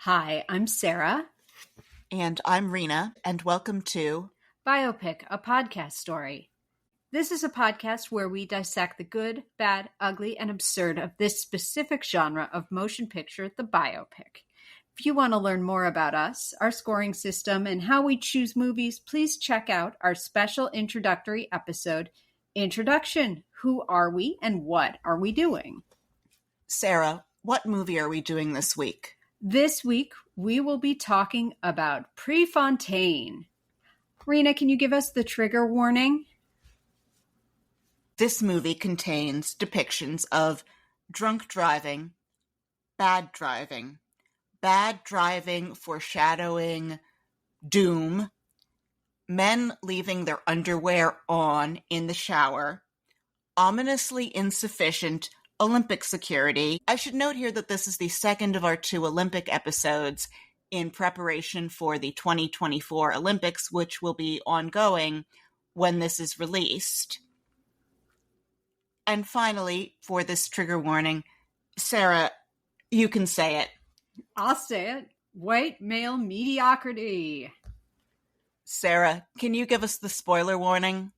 Hi, I'm Sara. And I'm Rena, and welcome to Biopic, a podcast story. This is a podcast where we dissect the good, bad, ugly, and absurd of this specific genre of motion picture, the biopic. If you want to learn more about us, our scoring system, and how we choose movies, please check out our special introductory episode, Introduction. Who are we and what are we doing? Sara, what movie are we doing this week? This week, we will be talking about Prefontaine. Rena, can you give us the trigger warning? This movie contains depictions of drunk driving, bad driving foreshadowing doom, men leaving their underwear on in the shower, ominously insufficient Olympic security. I should note here that this is the second of our two Olympic episodes in preparation for the 2024 Olympics, which will be ongoing when this is released. And finally, for this trigger warning, Sara, you can say it. I'll say it. White male mediocrity. Sara, can you give us the spoiler warning?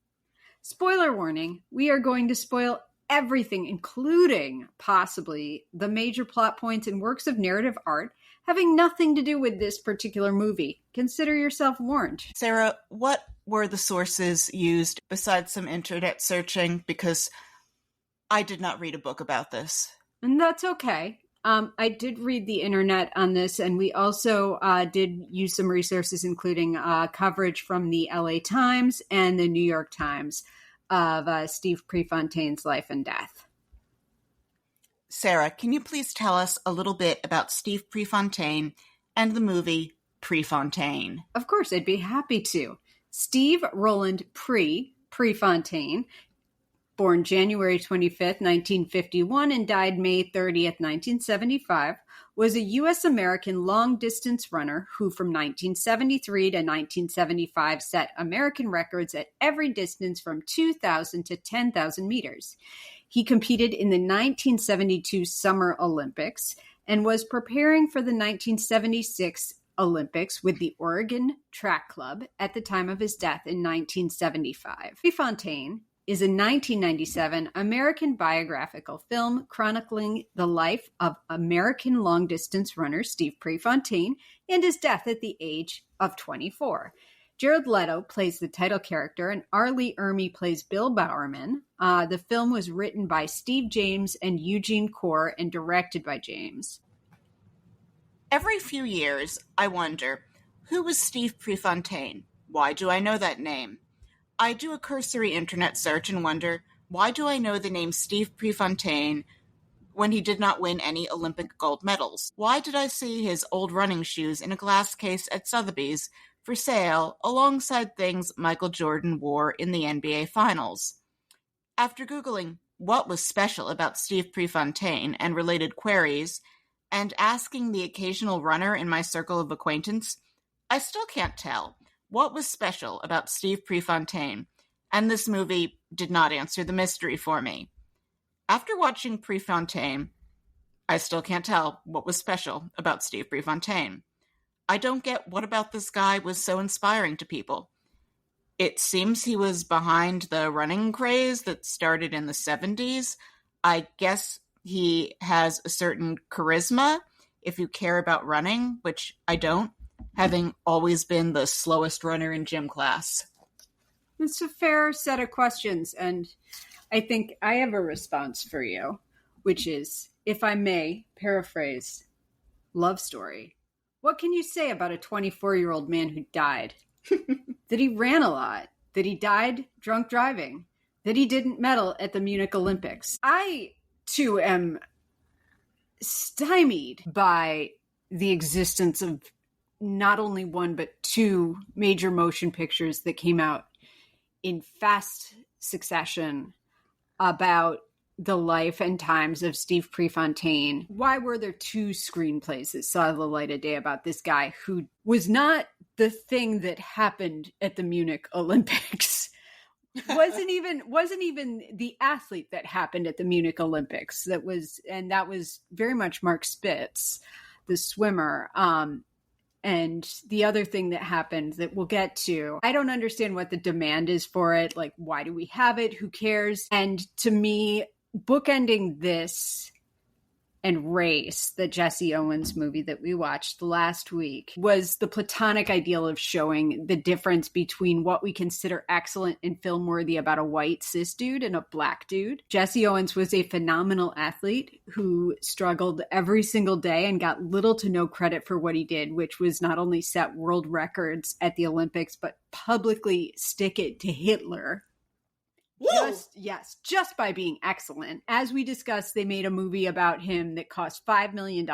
Spoiler warning. We are going to spoil everything, including possibly the major plot points and works of narrative art having nothing to do with this particular movie. Consider yourself warned. Sara, what were the sources used besides some internet searching? Because I did not read a book about this. And that's okay. I did read the internet on this, and we also did use some resources, including coverage from the LA Times and the New York Times of Steve Prefontaine's life and death. Sara, can you please tell us a little bit about Steve Prefontaine and the movie Prefontaine? Of course, I'd be happy to. Steve Roland Prefontaine, born January 25th, 1951, and died May 30th, 1975, was a U.S.-American long-distance runner who from 1973 to 1975 set American records at every distance from 2,000 to 10,000 meters. He competed in the 1972 Summer Olympics and was preparing for the 1976 Olympics with the Oregon Track Club at the time of his death in 1975. Prefontaine is a 1997 American biographical film chronicling the life of American long-distance runner Steve Prefontaine and his death at the age of 24. Jared Leto plays the title character, and Ermey plays Bill Bowerman. The film was written by Steve James and Eugene Corr and directed by James. Every few years, I wonder, who was Steve Prefontaine? Why do I know that name? I do a cursory internet search and wonder, why do I know the name Steve Prefontaine when he did not win any Olympic gold medals? Why did I see his old running shoes in a glass case at Sotheby's for sale alongside things Michael Jordan wore in the NBA Finals? After Googling what was special about Steve Prefontaine and related queries, and asking the occasional runner in my circle of acquaintance, I still can't tell what was special about Steve Prefontaine, and this movie did not answer the mystery for me. After watching Prefontaine, I still can't tell what was special about Steve Prefontaine. I don't get what about this guy was so inspiring to people. It seems he was behind the running craze that started in the 70s. I guess he has a certain charisma if you care about running, which I don't, having always been the slowest runner in gym class. It's a fair set of questions, and I think I have a response for you, which is, if I may paraphrase, love story. What can you say about a 24-year-old man who died? That he ran a lot, that he died drunk driving, that he didn't medal at the Munich Olympics. I, too, am stymied by the existence of not only one, but two major motion pictures that came out in fast succession about the life and times of Steve Prefontaine. Why were there two screenplays that saw the light of day about this guy who was not the thing that happened at the Munich Olympics? wasn't even the athlete that happened at the Munich Olympics. That was very much Mark Spitz. the swimmer. And the other thing that happens that we'll get to, I don't understand what the demand is for it. Like, why do we have it? Who cares? And to me, bookending this and Race, the Jesse Owens movie that we watched last week, was the platonic ideal of showing the difference between what we consider excellent and film-worthy about a white cis dude and a black dude. Jesse Owens was a phenomenal athlete who struggled every single day and got little to no credit for what he did, which was not only set world records at the Olympics, but publicly stick it to Hitler. Just by being excellent. As we discussed, they made a movie about him that cost $5 million,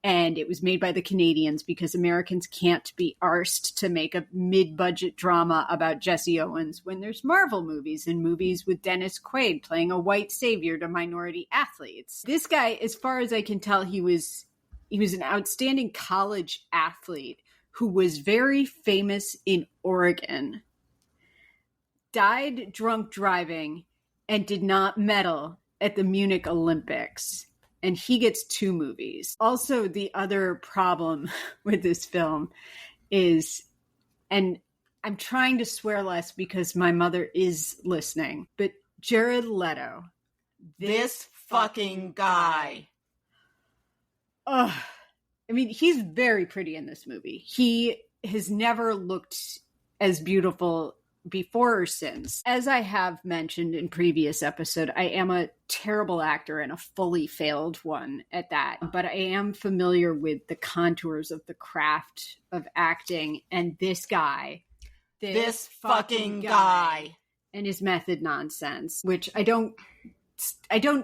and it was made by the Canadians because Americans can't be arsed to make a mid-budget drama about Jesse Owens when there's Marvel movies and movies with Dennis Quaid playing a white savior to minority athletes. This guy, as far as I can tell, he was an outstanding college athlete who was very famous in Oregon, died drunk driving, and did not medal at the Munich Olympics. And he gets 2 movies. Also, the other problem with this film is, and I'm trying to swear less because my mother is listening, but Jared Leto. This fucking guy. Ugh. I mean, he's very pretty in this movie. He has never looked as beautiful before or since. As I have mentioned in previous episode, I am a terrible actor and a fully failed one at that. But I am familiar with the contours of the craft of acting, and this guy, this fucking guy, and his method nonsense, which I don't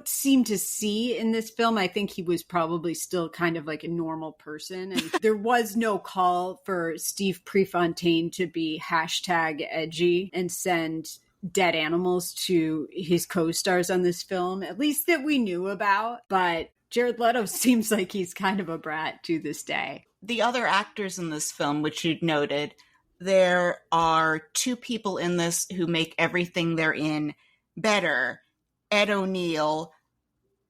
seem to see in this film. I think he was probably still kind of like a normal person. And there was no call for Steve Prefontaine to be #edgy and send dead animals to his co-stars on this film, at least that we knew about. But Jared Leto seems like he's kind of a brat to this day. The other actors in this film, which you'd noted, there are 2 people in this who make everything they're in better. Ed O'Neill,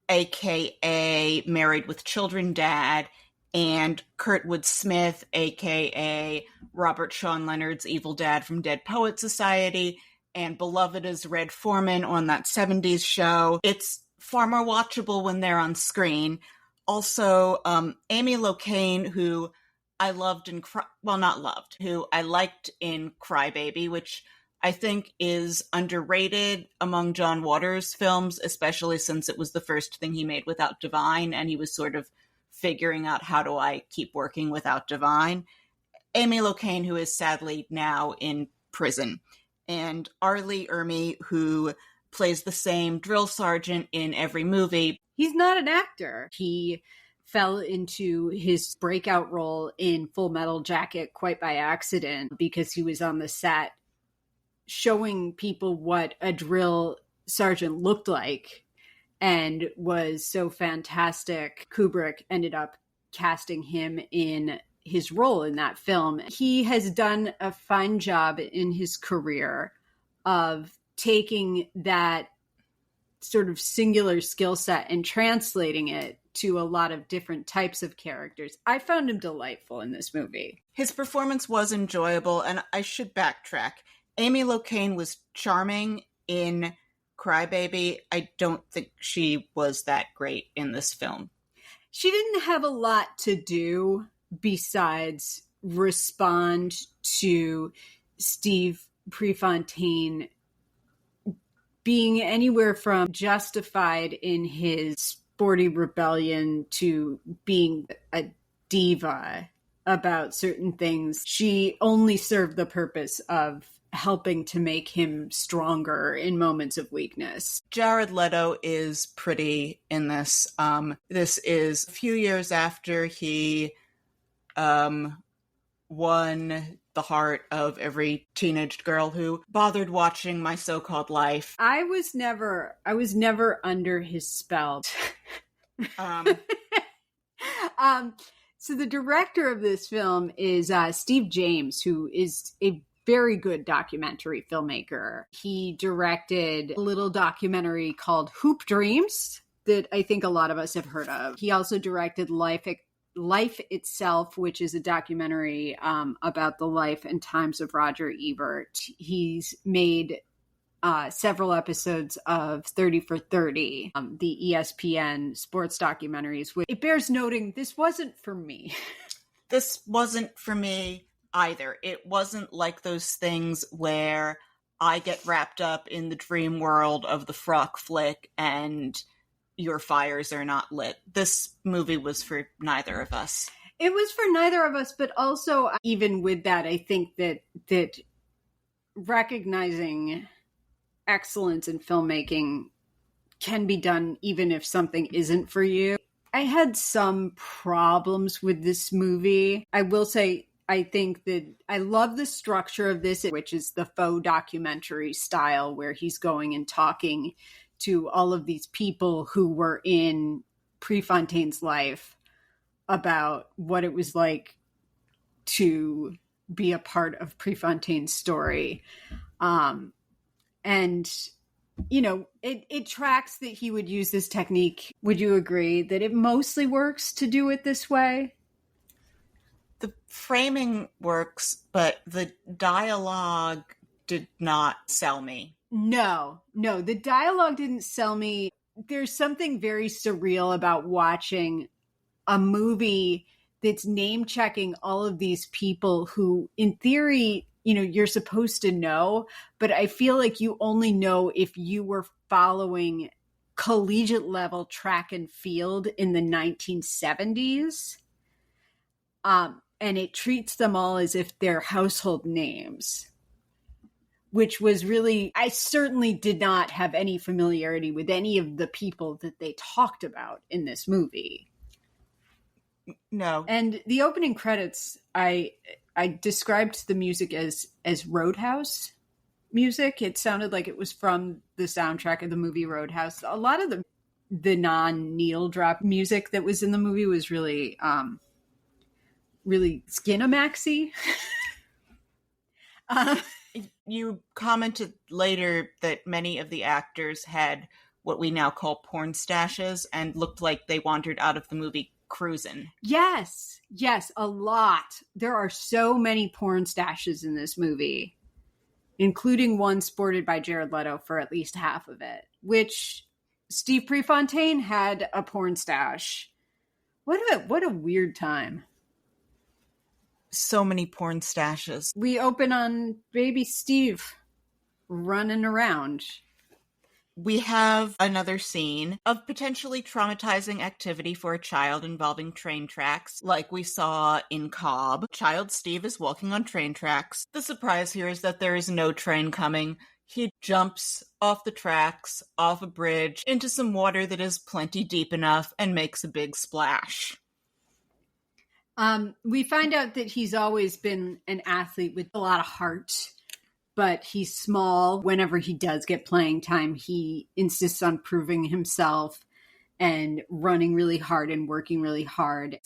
a.k.a. Married with Children Dad, and Kurtwood Smith, a.k.a. Robert Sean Leonard's evil dad from Dead Poets Society, and beloved as Red Foreman on that 70s show. It's far more watchable when they're on screen. Also, Amy Locane, who I loved in, who I liked in Crybaby, which I think is underrated among John Waters' films, especially since it was the first thing he made without Divine, and he was sort of figuring out how do I keep working without Divine. Amy Locane, who is sadly now in prison. And Arlie Ermey, who plays the same drill sergeant in every movie. He's not an actor. He fell into his breakout role in Full Metal Jacket quite by accident because he was on the set showing people what a drill sergeant looked like and was so fantastic. Kubrick ended up casting him in his role in that film. He has done a fine job in his career of taking that sort of singular skill set and translating it to a lot of different types of characters. I found him delightful in this movie. His performance was enjoyable, and I should backtrack. Amy Locane was charming in Crybaby. I don't think she was that great in this film. She didn't have a lot to do besides respond to Steve Prefontaine being anywhere from justified in his sporty rebellion to being a diva about certain things. She only served the purpose of helping to make him stronger in moments of weakness. Jared Leto is pretty in this. This is a few years after he won the heart of every teenage girl who bothered watching My So-Called Life. I was never under his spell. So the director of this film is Steve James, who is a very good documentary filmmaker. He directed a little documentary called Hoop Dreams that I think a lot of us have heard of. He also directed Life Life Itself, which is a documentary about the life and times of Roger Ebert. He's made several episodes of 30 for 30, the ESPN sports documentaries. Which it bears noting, this wasn't for me. This wasn't for me either. It wasn't like those things where I get wrapped up in the dream world of the frock flick and your fires are not lit. This movie was for neither of us. It was for neither of us, but also, even with that, I think that recognizing excellence in filmmaking can be done even if something isn't for you. I had some problems with this movie. I will say, I think that I love the structure of this, which is the faux documentary style, where he's going and talking to all of these people who were in Prefontaine's life about what it was like to be a part of Prefontaine's story. And, you know, it tracks that he would use this technique. Would you agree that it mostly works to do it this way? The framing works, but the dialogue did not sell me. No, the dialogue didn't sell me. There's something very surreal about watching a movie that's name checking all of these people who, in theory, you know, you're supposed to know, but I feel like you only know if you were following collegiate level track and field in the 1970s. And it treats them all as if they're household names, which was really, I certainly did not have any familiarity with any of the people that they talked about in this movie. No. And the opening credits, I described the music as Roadhouse music. It sounded like it was from the soundtrack of the movie Roadhouse. A lot of the non-needle drop music that was in the movie was really Skinamaxy. You commented later that many of the actors had what we now call porn stashes and looked like they wandered out of the movie Cruisin'. Yes, a lot. There are so many porn stashes in this movie, including one sported by Jared Leto for at least half of it, which Steve Prefontaine had a porn stash. What a weird time. So many porn stashes. We open on baby Steve running around. We have another scene of potentially traumatizing activity for a child involving train tracks, like we saw in Cobb. Child Steve is walking on train tracks. The surprise here is that there is no train coming. He jumps off the tracks, off a bridge, into some water that is plenty deep enough, and makes a big splash. We find out that he's always been an athlete with a lot of heart, but he's small. Whenever he does get playing time, he insists on proving himself and running really hard and working really hard.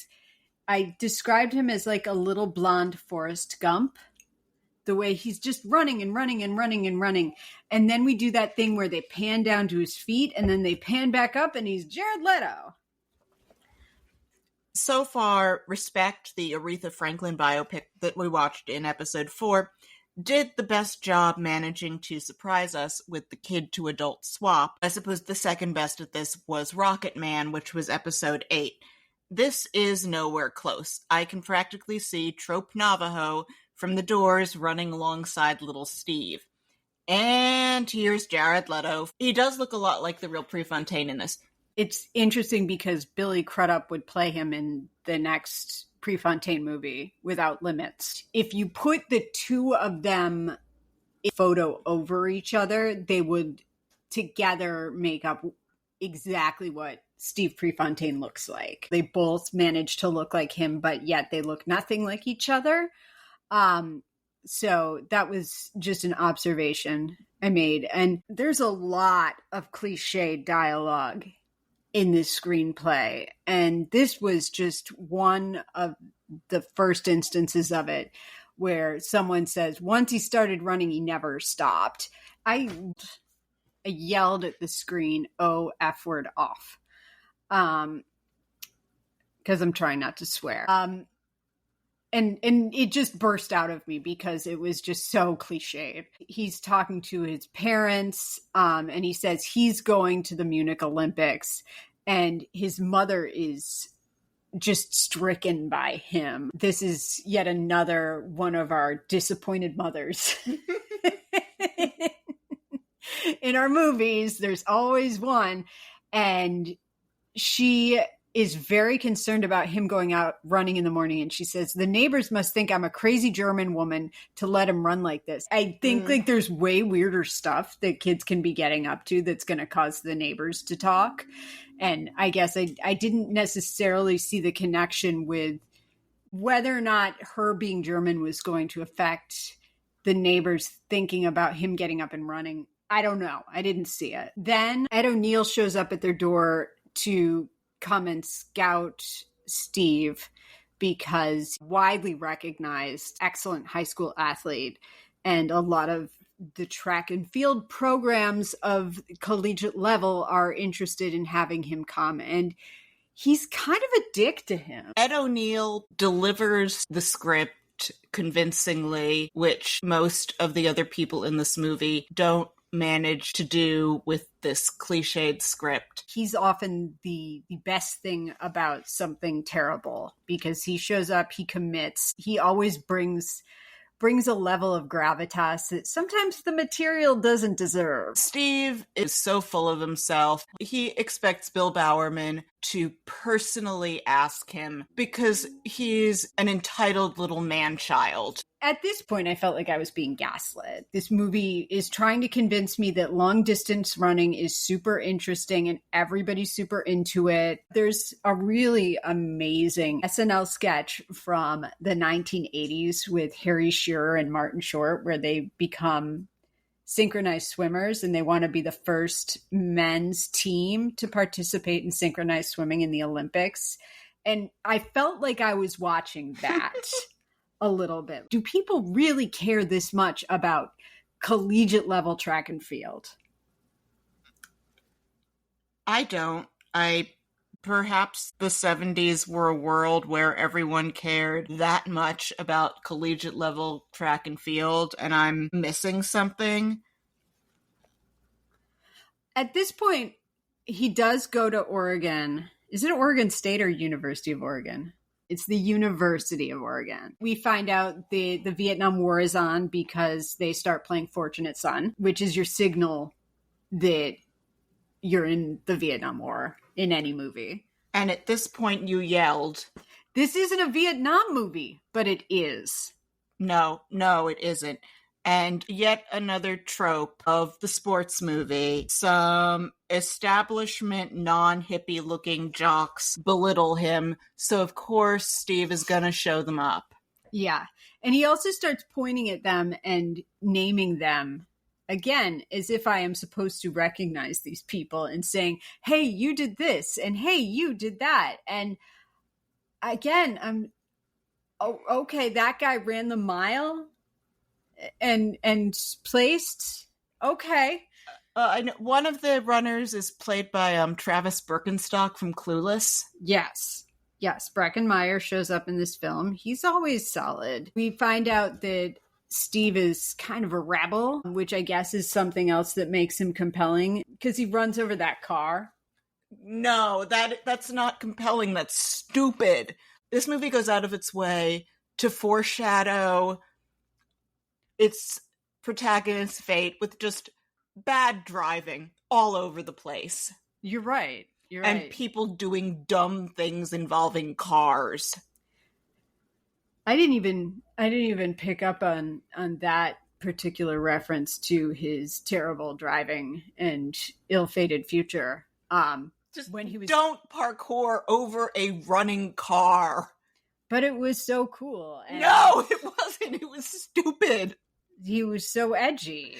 I described him as like a little blonde Forrest Gump, the way he's just running and running and running and running. And then we do that thing where they pan down to his feet and then they pan back up and he's Jared Leto. So far, Respect, the Aretha Franklin biopic that we watched in episode 4, did the best job managing to surprise us with the kid-to-adult swap. I suppose the second best at this was Rocket Man, which was episode 8. This is nowhere close. I can practically see Trope Navajo from The Doors running alongside little Steve. And here's Jared Leto. He does look a lot like the real Prefontaine in this. It's interesting because Billy Crudup would play him in the next Prefontaine movie, Without Limits. If you put the two of them in photo over each other, they would together make up exactly what Steve Prefontaine looks like. They both manage to look like him, but yet they look nothing like each other. So that was just an observation I made. And there's a lot of cliche dialogue in this screenplay. And this was just one of the first instances of it where someone says, once he started running, he never stopped. I yelled at the screen, "Oh, F word off." because I'm trying not to swear. And it just burst out of me because it was just so cliched. He's talking to his parents, and he says he's going to the Munich Olympics, and his mother is just stricken by him. This is yet another one of our disappointed mothers. In our movies, there's always one, and she is very concerned about him going out running in the morning. And she says, the neighbors must think I'm a crazy German woman to let him run like this. I think like there's way weirder stuff that kids can be getting up to that's going to cause the neighbors to talk. And I guess I didn't necessarily see the connection with whether or not her being German was going to affect the neighbors thinking about him getting up and running. I don't know. I didn't see it. Then Ed O'Neill shows up at their door to come and scout Steve because widely recognized excellent high school athlete, and a lot of the track and field programs of collegiate level are interested in having him come, and he's kind of a dick to him. Ed O'Neill delivers the script convincingly, which most of the other people in this movie don't manage to do with this cliched script. He's often the best thing about something terrible because he shows up, he commits, he always brings a level of gravitas that sometimes the material doesn't deserve. Steve is so full of himself. He expects Bill Bowerman to personally ask him because he's an entitled little man-child. At this point, I felt like I was being gaslit. This movie is trying to convince me that long distance running is super interesting and everybody's super into it. There's a really amazing SNL sketch from the 1980s with Harry Shearer and Martin Short where they become synchronized swimmers and they want to be the first men's team to participate in synchronized swimming in the Olympics. And I felt like I was watching that. A little bit. Do people really care this much about collegiate level track and field? I don't. Perhaps the 70s were a world where everyone cared that much about collegiate level track and field, and I'm missing something. At this point, he does go to Oregon. Is it Oregon State or University of Oregon? It's the University of Oregon. We find out the Vietnam War is on because they start playing Fortunate Son, which is your signal that you're in the Vietnam War in any movie. And at this point you yelled, this isn't a Vietnam movie, but it is. No, it isn't. And yet another trope of the sports movie. Some establishment, non-hippie looking jocks belittle him. So of course Steve is going to show them up. Yeah. And he also starts pointing at them and naming them again, as if I am supposed to recognize these people and saying, hey, you did this. And hey, you did that. And again, okay, that guy ran the mile and placed. Okay. I know one of the runners is played by Travis Birkenstock from Clueless. Yes, Breckin Meyer shows up in this film. He's always solid. We find out that Steve is kind of a rebel, which I guess is something else that makes him compelling because he runs over that car. No, that's not compelling. That's stupid. This movie goes out of its way to foreshadow its protagonist's fate with just bad driving all over the place. You're right. And people doing dumb things involving cars. I didn't even pick up on that particular reference to his terrible driving and ill-fated future. Just when he was don't parkour over a running car. But it was so cool. And no, it wasn't. It was stupid. He was so edgy.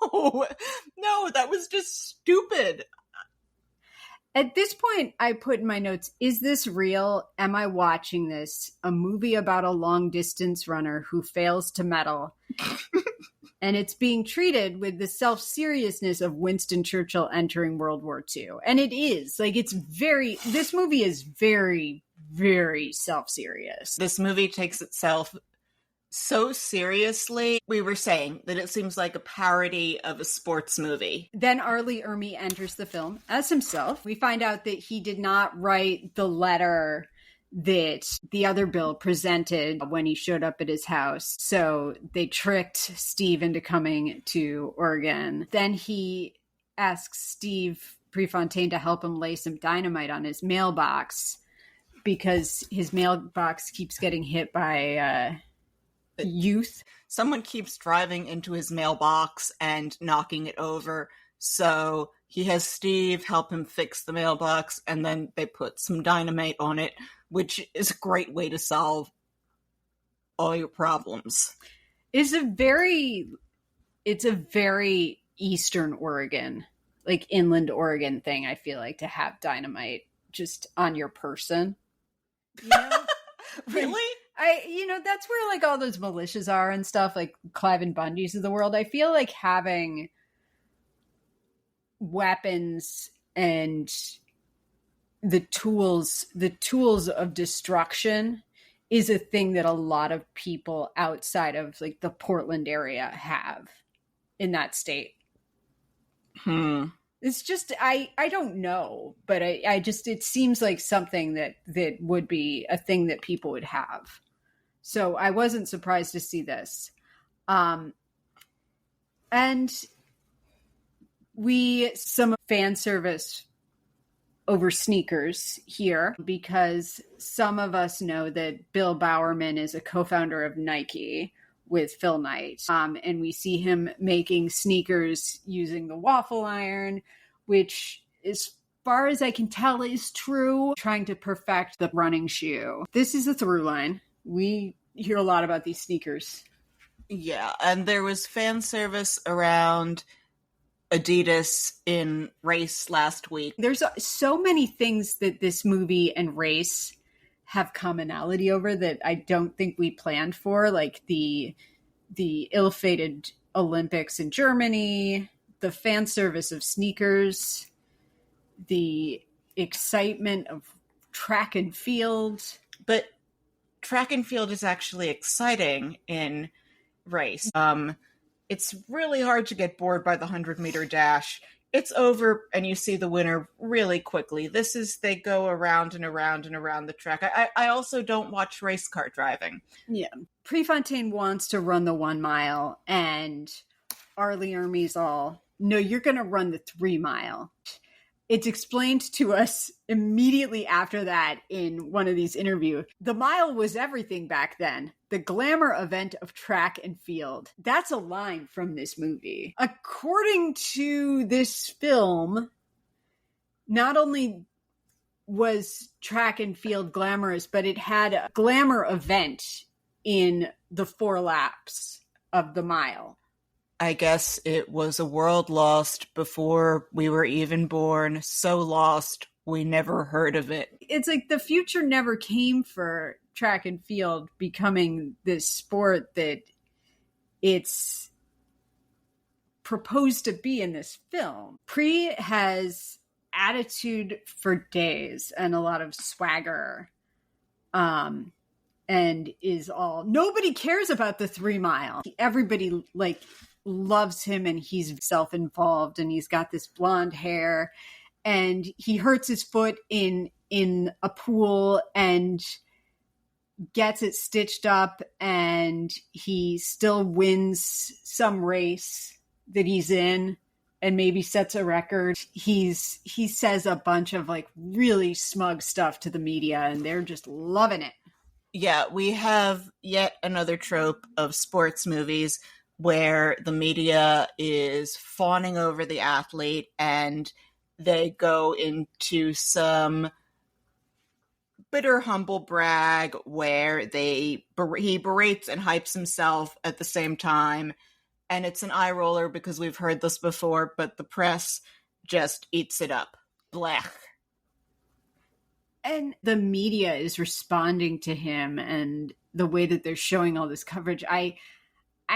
No, that was just stupid. At this point, I put in my notes, is this real? Am I watching this? A movie about a long-distance runner who fails to medal. And it's being treated with the self-seriousness of Winston Churchill entering World War II. And it is. Like, this movie is very, very self-serious. This movie takes itself so seriously. We were saying that it seems like a parody of a sports movie. Then Ermey enters the film as himself. We find out that he did not write the letter that the other Bill presented when he showed up at his house. So they tricked Steve into coming to Oregon. Then he asks Steve Prefontaine to help him lay some dynamite on his mailbox because his mailbox keeps getting hit by youth. Someone keeps driving into his mailbox and knocking it over. So he has Steve help him fix the mailbox, and then they put some dynamite on it, which is a great way to solve all your problems. It's a very Eastern Oregon, like inland Oregon thing, I feel like, to have dynamite just on your person. You know? Really? That's where like all those militias are and stuff, like Clive and Bundy's of the world. I feel like having weapons and the tools of destruction is a thing that a lot of people outside of like the Portland area have in that state. It's just, I don't know, but I just, it seems like something that would be a thing that people would have. So I wasn't surprised to see this. And some fan service over sneakers here, because some of us know that Bill Bowerman is a co-founder of Nike with Phil Knight. And we see him making sneakers using the waffle iron, which, as far as I can tell, is true, trying to perfect the running shoe. This is a through line. We hear a lot about these sneakers. Yeah, and there was fan service around Adidas in Race last week. There's so many things that this movie and Race have commonality over that I don't think we planned for, like the ill-fated Olympics in Germany, the fan service of sneakers, the excitement of track and field. But track and field is actually exciting in Race. It's really hard to get bored by the 100-meter dash. It's over and you see the winner really quickly. They go around and around and around the track. I also don't watch race car driving. Yeah. Prefontaine wants to run the 1 mile, and Ermey's all, no, you're going to run the 3 mile. It's explained to us immediately after that in one of these interviews. The mile was everything back then. The glamour event of track and field. That's a line from this movie. According to this film, not only was track and field glamorous, but it had a glamour event in the 4 laps of the mile. I guess it was a world lost before we were even born. So lost, we never heard of it. It's like the future never came for track and field becoming this sport that it's proposed to be in this film. Pre has attitude for days and a lot of swagger. And is all, nobody cares about the 3 mile. Everybody like loves him, and he's self-involved, and he's got this blonde hair, and he hurts his foot in a pool and gets it stitched up, and he still wins some race that he's in and maybe sets a record. He says a bunch of like really smug stuff to the media, and they're just loving it. Yeah, we have yet another trope of sports movies where the media is fawning over the athlete and they go into some bitter humble brag where he berates and hypes himself at the same time. And it's an eye roller because we've heard this before, but the press just eats it up. Blech. And the media is responding to him, and the way that they're showing all this coverage, I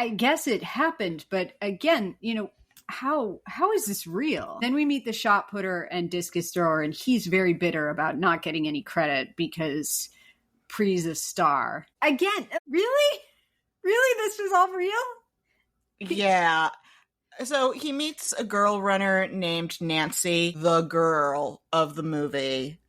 guess it happened, but again, how is this real? Then we meet the shot putter and discus thrower, and he's very bitter about not getting any credit because Pre's a star. Again, really? Really? This was all real? Yeah. So he meets a girl runner named Nancy, the girl of the movie.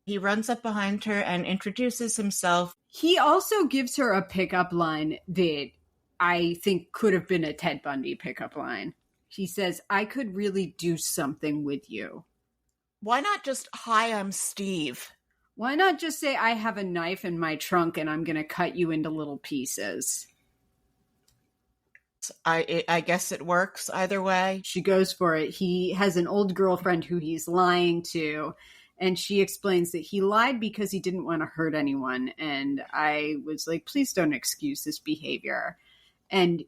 He runs up behind her and introduces himself. He also gives her a pickup line that I think could have been a Ted Bundy pickup line. He says, I could really do something with you. Why not just, hi, I'm Steve? Why not just say, I have a knife in my trunk and I'm going to cut you into little pieces? I guess it works either way. She goes for it. He has an old girlfriend who he's lying to, and she explains that he lied because he didn't want to hurt anyone. And I was like, please don't excuse this behavior. And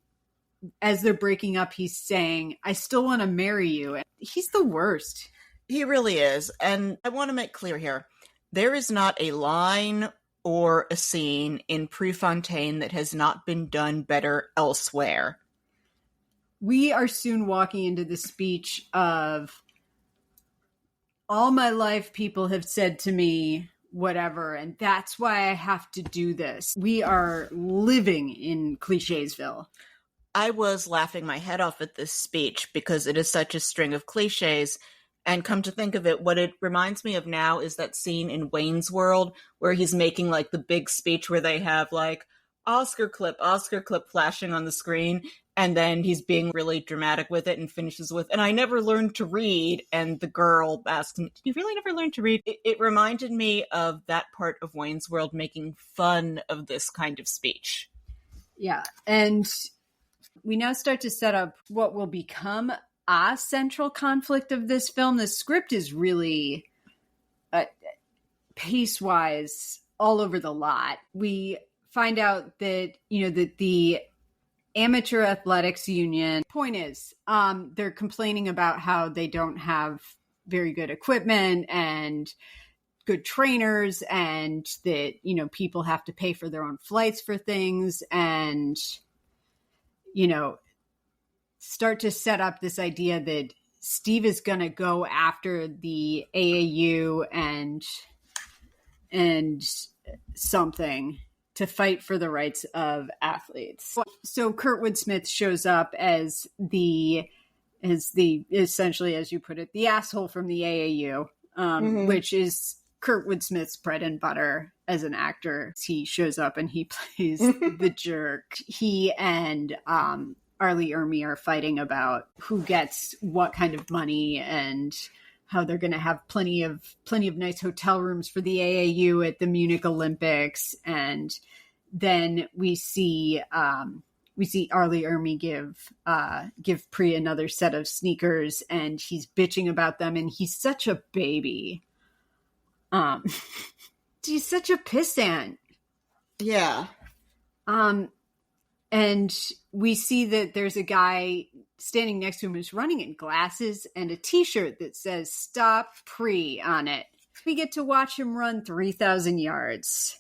as they're breaking up, he's saying, I still want to marry you. And he's the worst. He really is. And I want to make clear here, there is not a line or a scene in Prefontaine that has not been done better elsewhere. We are soon walking into the speech of, all my life people have said to me, whatever, and that's why I have to do this. We are living in clichesville. I was laughing my head off at this speech because it is such a string of cliches. And come to think of it, what it reminds me of now is that scene in Wayne's World where he's making like the big speech where they have like Oscar clip flashing on the screen. And then he's being really dramatic with it and finishes with, and I never learned to read. And the girl asks him, did you really never learn to read? It reminded me of that part of Wayne's World making fun of this kind of speech. Yeah. And we now start to set up what will become a central conflict of this film. The script is really pace-wise all over the lot. We find out that, that the Amateur Athletics Union, point is, they're complaining about how they don't have very good equipment and good trainers, and that, people have to pay for their own flights for things, and, start to set up this idea that Steve is going to go after the AAU and something to fight for the rights of athletes. So Kurtwood Smith shows up as the essentially, as you put it, the asshole from the AAU, which is Kurtwood Smith's bread and butter as an actor. He shows up and he plays the jerk. He and Ermey are fighting about who gets what kind of money and how they're going to have plenty of nice hotel rooms for the AAU at the Munich Olympics. And then we see Ermey give Pre another set of sneakers, and he's bitching about them, and he's such a baby. He's such a pissant. Yeah. And we see that there's a guy standing next to him who's running in glasses and a t-shirt that says "Stop Pre" on it. We get to watch him run 3,000 yards.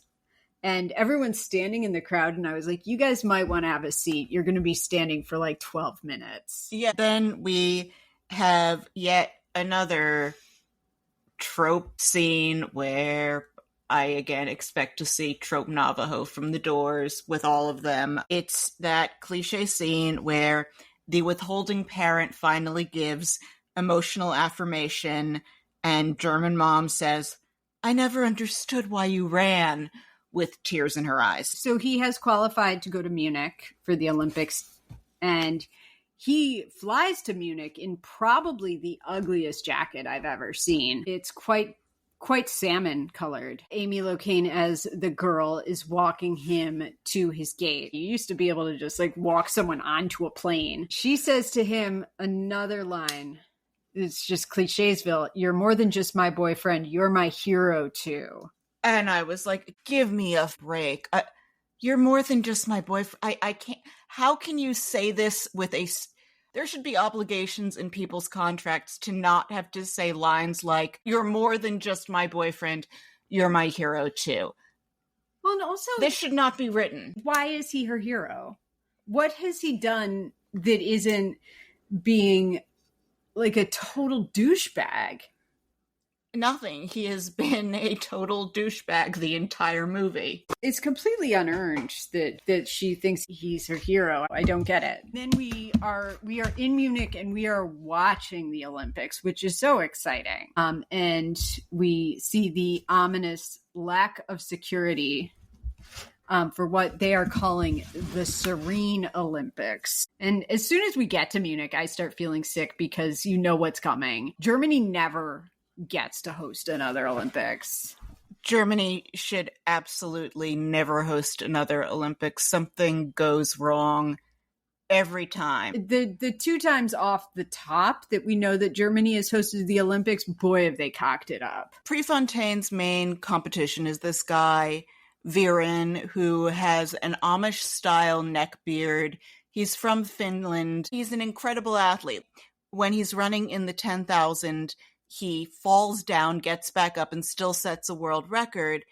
And everyone's standing in the crowd, and I was like, you guys might want to have a seat. You're going to be standing for like 12 minutes. Yeah. Then we have yet another trope scene where I again expect to see trope Navajo from The Doors with all of them. It's that cliche scene where the withholding parent finally gives emotional affirmation, and German mom says, I never understood why you ran, with tears in her eyes. So he has qualified to go to Munich for the Olympics, and he flies to Munich in probably the ugliest jacket I've ever seen. It's quite salmon colored. Amy Locane as the girl is walking him to his gate. You used to be able to just like walk someone onto a plane. She says to him another line. It's just clichesville. You're more than just my boyfriend. You're my hero too. And I was like, give me a break. You're more than just my boyfriend. I can't. How can you say this with a... There should be obligations in people's contracts to not have to say lines like, you're more than just my boyfriend, you're my hero too. Well, and also... This should not be written. Why is he her hero? What has he done that being like a total douchebag. Nothing. He has been a total douchebag the entire movie. It's completely unearned that she thinks he's her hero. I don't get it. Then we are in Munich and we are watching the Olympics, which is so exciting. And we see the ominous lack of security for what they are calling the Serene Olympics. And as soon as we get to Munich, I start feeling sick because you know what's coming. Germany never gets to host another Olympics. Germany should absolutely never host another Olympics. Something goes wrong every time. The 2 times off the top that we know that Germany has hosted the Olympics, boy, have they cocked it up. Prefontaine's main competition is this guy, Viren, who has an Amish-style neck beard. He's from Finland. He's an incredible athlete. When he's running in the 10,000, he falls down, gets back up, and still sets a world record.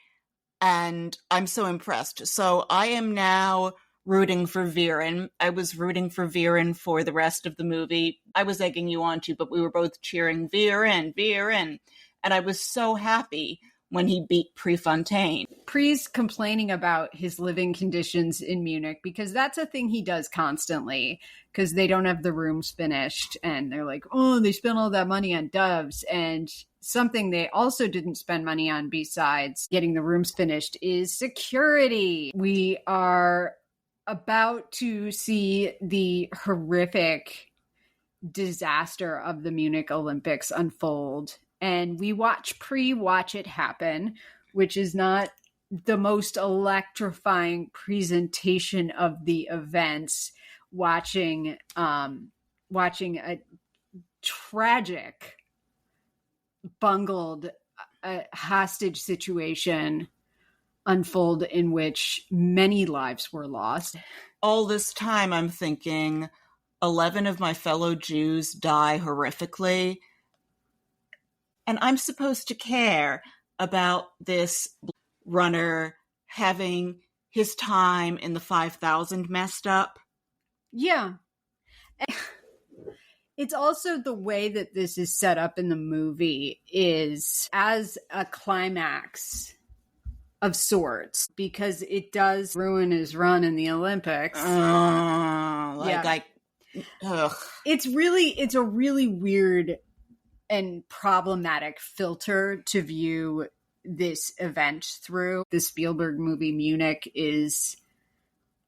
And I'm so impressed. So I am now rooting for Viren. I was rooting for Viren for the rest of the movie. I was egging you on to, but we were both cheering Viren, Viren. And I was so happy when he beat Prefontaine. Pre's complaining about his living conditions in Munich because that's a thing he does constantly because they don't have the rooms finished and they're like, oh, they spent all that money on doves. And something they also didn't spend money on besides getting the rooms finished is security. We are about to see the horrific disaster of the Munich Olympics unfold. And we watch it happen, which is not the most electrifying presentation of the events. Watching a tragic, bungled hostage situation unfold in which many lives were lost. All this time I'm thinking 11 of my fellow Jews die horrifically. And I'm supposed to care about this runner having his time in the 5,000 messed up. Yeah. It's also the way that this is set up in the movie is as a climax of sorts, because it does ruin his run in the Olympics. It's a really weird and problematic filter to view this event through. The Spielberg movie Munich is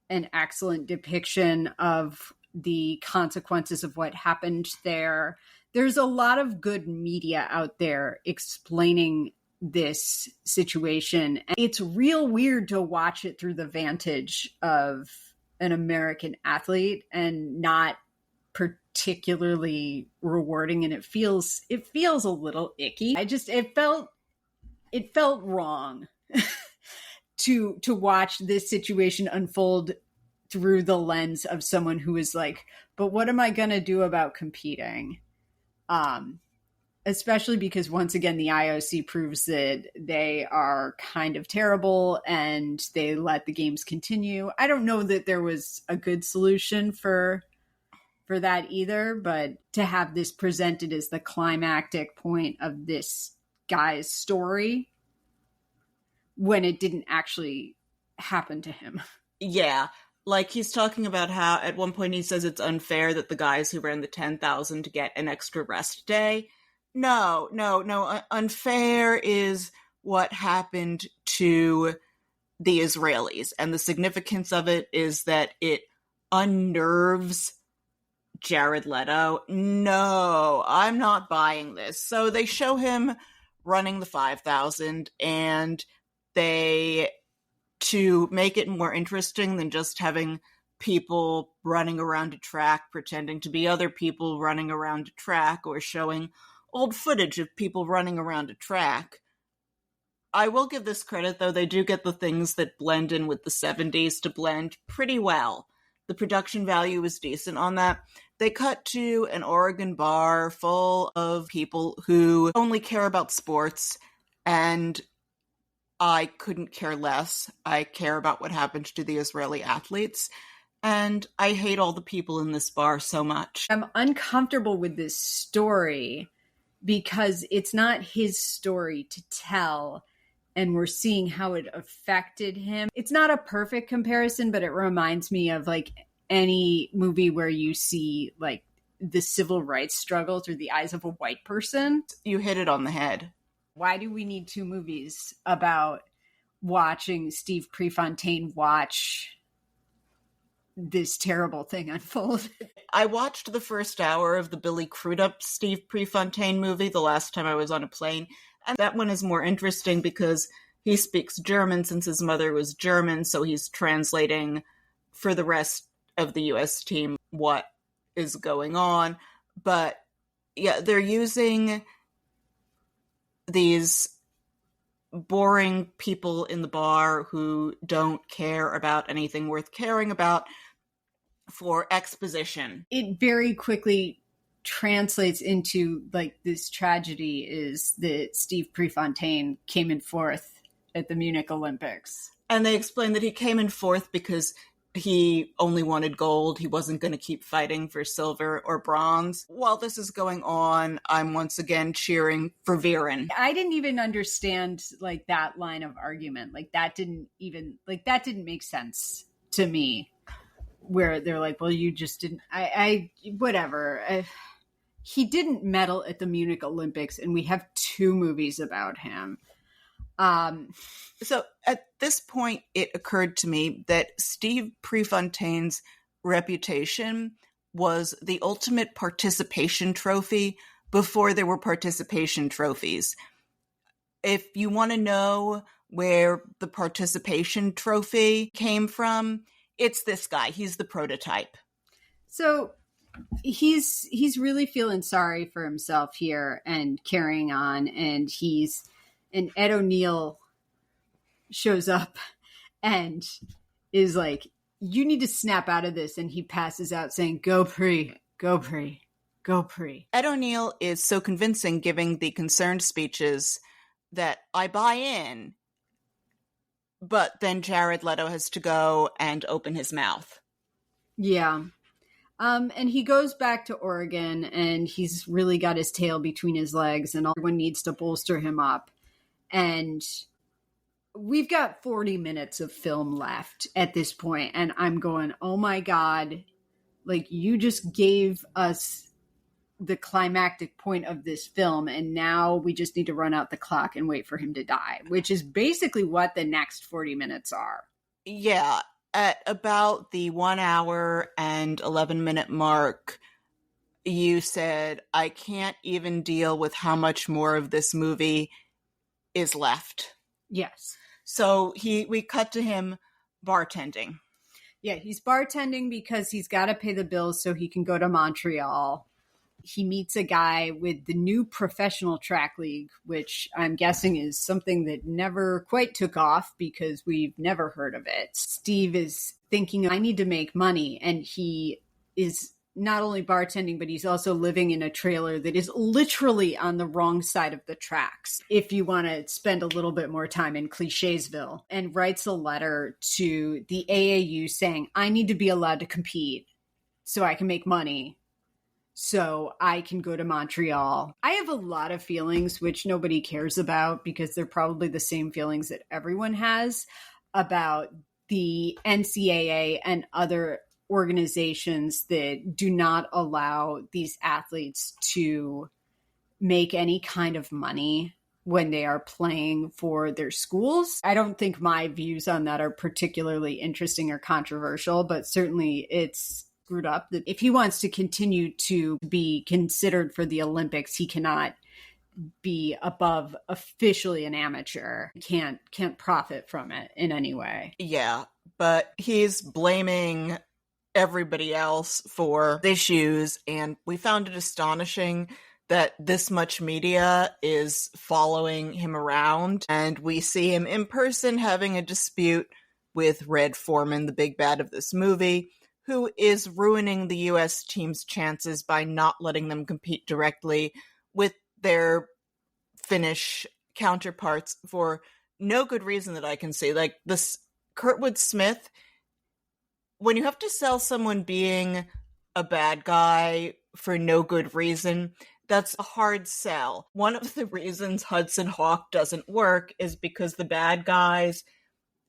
an excellent depiction of the consequences of what happened there. There's a lot of good media out there explaining this situation. It's real weird to watch it through the vantage of an American athlete and not particularly rewarding, and it feels a little icky. It felt wrong to watch this situation unfold through the lens of someone who is like, but what am I going to do about competing? Especially because once again, the IOC proves that they are kind of terrible and they let the games continue. I don't know that there was a good solution for that either, but to have this presented as the climactic point of this guy's story when it didn't actually happen to him. Yeah. Like he's talking about how at one point he says it's unfair that the guys who ran the 10,000 get an extra rest day. No. Unfair is what happened to the Israelis. And the significance of it is that it unnerves Jared Leto. No, I'm not buying this. So they show him running the 5,000 and to make it more interesting than just having people running around a track pretending to be other people running around a track or showing old footage of people running around a track. I will give this credit, though, they do get the things that blend in with the 70s to blend pretty well. The production value is decent on that. They cut to an Oregon bar full of people who only care about sports, and I couldn't care less. I care about what happened to the Israeli athletes. and I hate all the people in this bar so much. I'm uncomfortable with this story because it's not his story to tell, and we're seeing how it affected him. It's not a perfect comparison, but it reminds me of like any movie where you see like the civil rights struggle through the eyes of a white person. You hit it on the head. Why do we need two movies about watching Steve Prefontaine watch this terrible thing unfold? I watched the first hour of the Billy Crudup Steve Prefontaine movie the last time I was on a plane, and that one is more interesting because he speaks German since his mother was German, so he's translating for the rest of the US team what is going on. But yeah, they're using these boring people in the bar who don't care about anything worth caring about for exposition. It very quickly translates into like this tragedy is that Steve Prefontaine came in fourth at the Munich Olympics. And they explain that he came in fourth because he only wanted gold. He wasn't going to keep fighting for silver or bronze. While this is going on, I'm once again cheering for Viren. I didn't even understand like that line of argument. Like that didn't make sense to me. Where they're like, well, you just didn't, whatever. He didn't medal at the Munich Olympics, and we have two movies about him. So at this point, it occurred to me that Steve Prefontaine's reputation was the ultimate participation trophy before there were participation trophies. If you want to know where the participation trophy came from, it's this guy. He's the prototype. So he's really feeling sorry for himself here and carrying on, and Ed O'Neill shows up and is like, you need to snap out of this, and he passes out saying, go Pre, go Pre, go Pre. Ed O'Neill is so convincing giving the concerned speeches that I buy in, but then Jared Leto has to go and open his mouth. Yeah. And he goes back to Oregon, and he's really got his tail between his legs, and everyone needs to bolster him up. And we've got 40 minutes of film left at this point, and I'm going, oh my God, like you just gave us the climactic point of this film, and now we just need to run out the clock and wait for him to die, which is basically what the next 40 minutes are. Yeah. At about the 1 hour and 11-minute mark, you said, I can't even deal with how much more of this movie is left. Yes. So we cut to him bartending. Yeah, he's bartending because he's got to pay the bills so he can go to Montreal. He meets a guy with the new professional track league, which I'm guessing is something that never quite took off because we've never heard of it. Steve is thinking, I need to make money. And he is not only bartending, but he's also living in a trailer that is literally on the wrong side of the tracks. If you want to spend a little bit more time in clichesville, and writes a letter to the AAU saying, I need to be allowed to compete so I can make money, so I can go to Montreal. I have a lot of feelings, which nobody cares about because they're probably the same feelings that everyone has about the NCAA and other organizations that do not allow these athletes to make any kind of money when they are playing for their schools. I don't think my views on that are particularly interesting or controversial, but certainly it's screwed up that if he wants to continue to be considered for the Olympics, he cannot be above officially an amateur. He can't profit from it in any way. Yeah, but he's blaming everybody else for issues, and we found it astonishing that this much media is following him around, and we see him in person having a dispute with Red Foreman, the big bad of this movie, who is ruining the U.S. team's chances by not letting them compete directly with their Finnish counterparts for no good reason that I can see. Like, this Kurtwood Smith When you have to sell someone being a bad guy for no good reason, that's a hard sell. One of the reasons Hudson Hawk doesn't work is because the bad guys,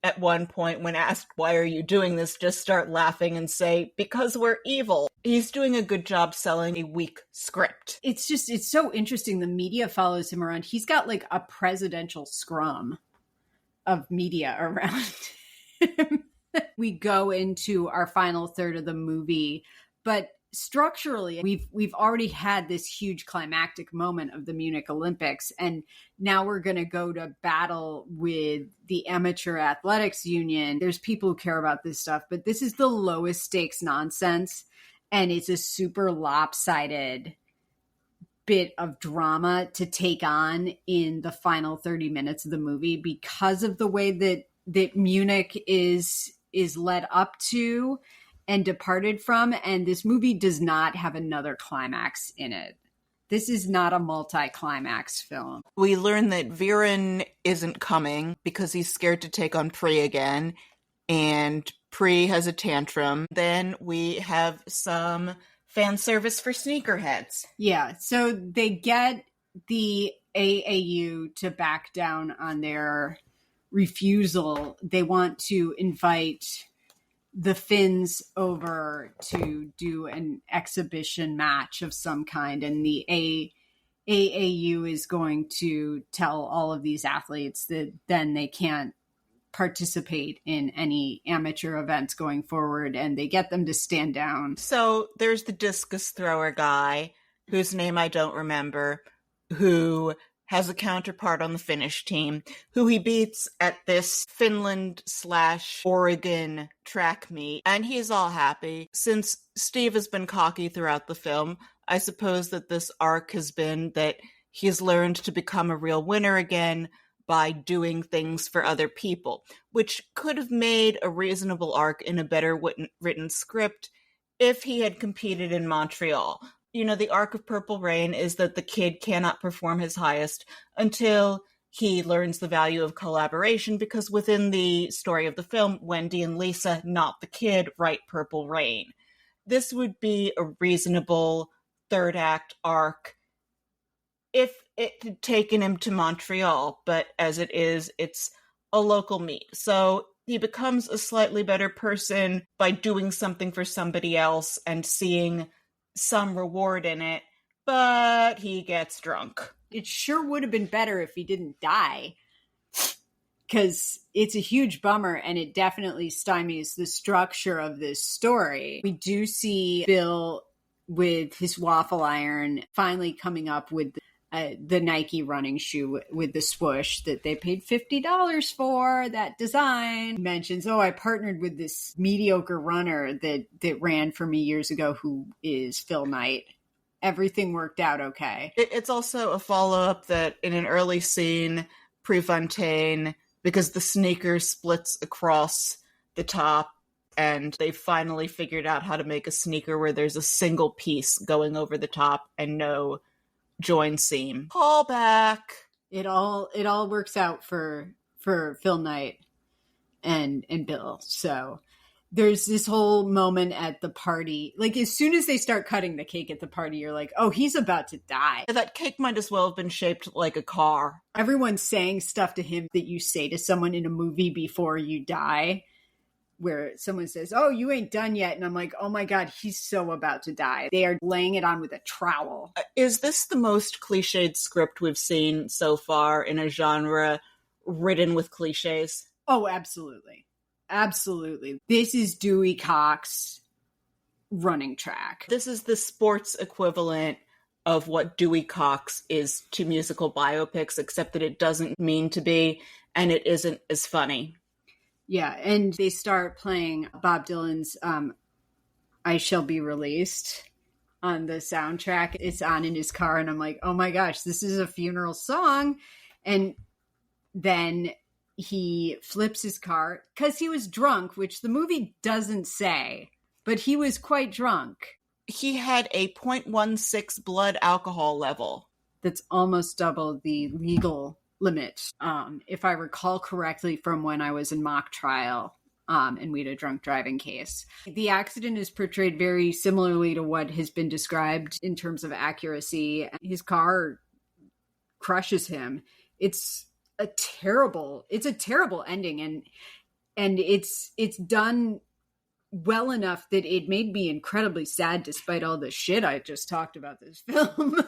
at one point, when asked, why are you doing this, just start laughing and say, because we're evil. He's doing a good job selling a weak script. It's so interesting. The media follows him around. He's got like a presidential scrum of media around him. We go into our final third of the movie, but structurally, we've already had this huge climactic moment of the Munich Olympics, and now we're going to go to battle with the amateur athletics union. There's people who care about this stuff, but this is the lowest stakes nonsense, and it's a super lopsided bit of drama to take on in the final 30 minutes of the movie because of the way that Munich is led up to and departed from, and this movie does not have another climax in it. This is not a multi-climax film. We learn that Viren isn't coming because he's scared to take on Pri again, and Pri has a tantrum. Then we have some fan service for sneakerheads. Yeah, so they get the AAU to back down on their refusal. They want to invite the Finns over to do an exhibition match of some kind, and the AAU is going to tell all of these athletes that then they can't participate in any amateur events going forward, and they get them to stand down. So there's the discus thrower guy, whose name I don't remember, who has a counterpart on the Finnish team, who he beats at this Finland/Oregon track meet, and he's all happy. Since Steve has been cocky throughout the film, I suppose that this arc has been that he's learned to become a real winner again by doing things for other people, which could have made a reasonable arc in a better written script if he had competed in Montreal. You know, the arc of Purple Rain is that the kid cannot perform his highest until he learns the value of collaboration, because within the story of the film, Wendy and Lisa, not the kid, write Purple Rain. This would be a reasonable third act arc if it had taken him to Montreal, but as it is, it's a local meet. So he becomes a slightly better person by doing something for somebody else and seeing some reward in it, but he gets drunk. It sure would have been better if he didn't die, because it's a huge bummer, and it definitely stymies the structure of this story. We do see Bill with his waffle iron finally coming up with the Nike running shoe with the swoosh that they paid $50 for. That design mentions, I partnered with this mediocre runner that ran for me years ago, who is Phil Knight. Everything worked out okay. It's also a follow-up that in an early scene, Prefontaine, because the sneaker splits across the top, and they finally figured out how to make a sneaker where there's a single piece going over the top and no join seam. Call back. It all works out for Phil Knight and Bill. So there's this whole moment at the party. Like, as soon as they start cutting the cake at the party, you're like, oh, he's about to die. That cake might as well have been shaped like a car. Everyone's saying stuff to him that you say to someone in a movie before you die, where someone says, oh, you ain't done yet. And I'm like, oh my God, he's so about to die. They are laying it on with a trowel. Is this the most cliched script we've seen so far in a genre ridden with cliches? Oh, absolutely. Absolutely. This is Dewey Cox running track. This is the sports equivalent of what Dewey Cox is to musical biopics, except that it doesn't mean to be, and it isn't as funny. Yeah, and they start playing Bob Dylan's I Shall Be Released on the soundtrack. It's on in his car, and I'm like, oh my gosh, this is a funeral song. And then he flips his car because he was drunk, which the movie doesn't say, but he was quite drunk. He had a 0.16 blood alcohol level. That's almost double the legal limit. If I recall correctly from when I was in mock trial, and we had a drunk driving case. The accident is portrayed very similarly to what has been described in terms of accuracy. His car crushes him. It's a terrible ending, and it's done well enough that it made me incredibly sad despite all the shit I just talked about this film.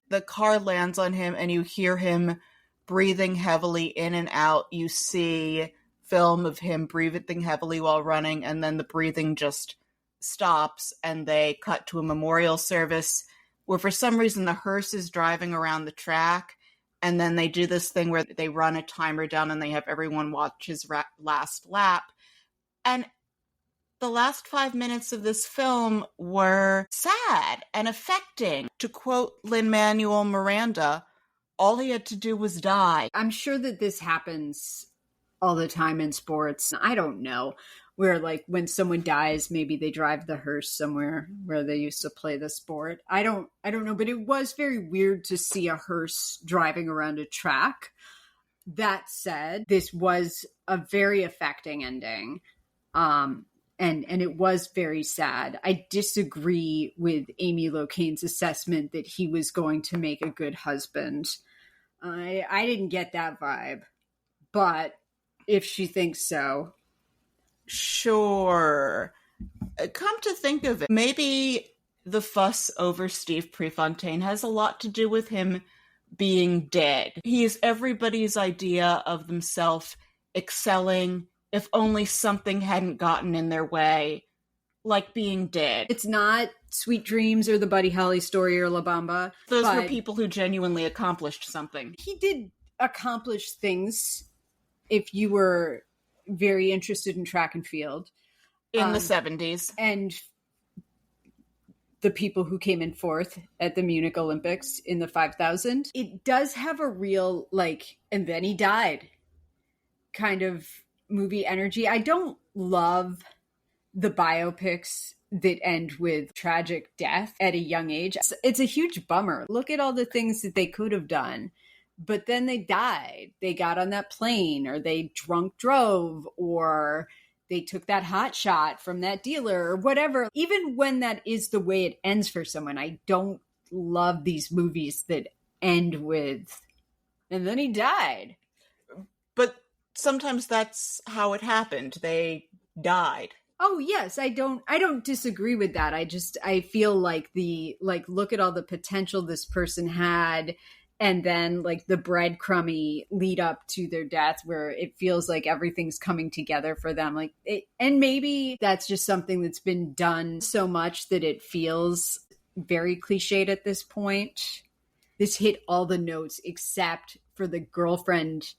The car lands on him and you hear him breathing heavily in and out. You see film of him breathing heavily while running, and then the breathing just stops and they cut to a memorial service where for some reason the hearse is driving around the track, and then they do this thing where they run a timer down and they have everyone watch his last lap. And the last 5 minutes of this film were sad and affecting. To quote Lin-Manuel Miranda, all he had to do was die. I'm sure that this happens all the time in sports. I don't know, where like when someone dies, maybe they drive the hearse somewhere where they used to play the sport. I don't know, but it was very weird to see a hearse driving around a track. That said, this was a very affecting ending. And it was very sad. I disagree with Amy Locane's assessment that he was going to make a good husband. I didn't get that vibe. But if she thinks so. Sure. Come to think of it, maybe the fuss over Steve Prefontaine has a lot to do with him being dead. He is everybody's idea of themselves excelling, if only something hadn't gotten in their way, like being dead. It's not Sweet Dreams or the Buddy Holly story or La Bamba. Those were people who genuinely accomplished something. He did accomplish things if you were very interested in track and field. In the 70s. And the people who came in fourth at the Munich Olympics in the 5,000. It does have a real, like, and then he died kind of movie energy. I don't love the biopics that end with tragic death at a young age. It's a huge bummer. Look at all the things that they could have done, but then they died. They got on that plane, or they drunk drove, or they took that hot shot from that dealer, or whatever. Even when that is the way it ends for someone, I don't love these movies that end with, and then he died. But sometimes that's how it happened. They died. Oh yes, I don't disagree with that. I feel like look at all the potential this person had, and then like the breadcrumby lead up to their death where it feels like everything's coming together for them. Like it, and maybe that's just something that's been done so much that it feels very cliched at this point. This hit all the notes except for the girlfriend,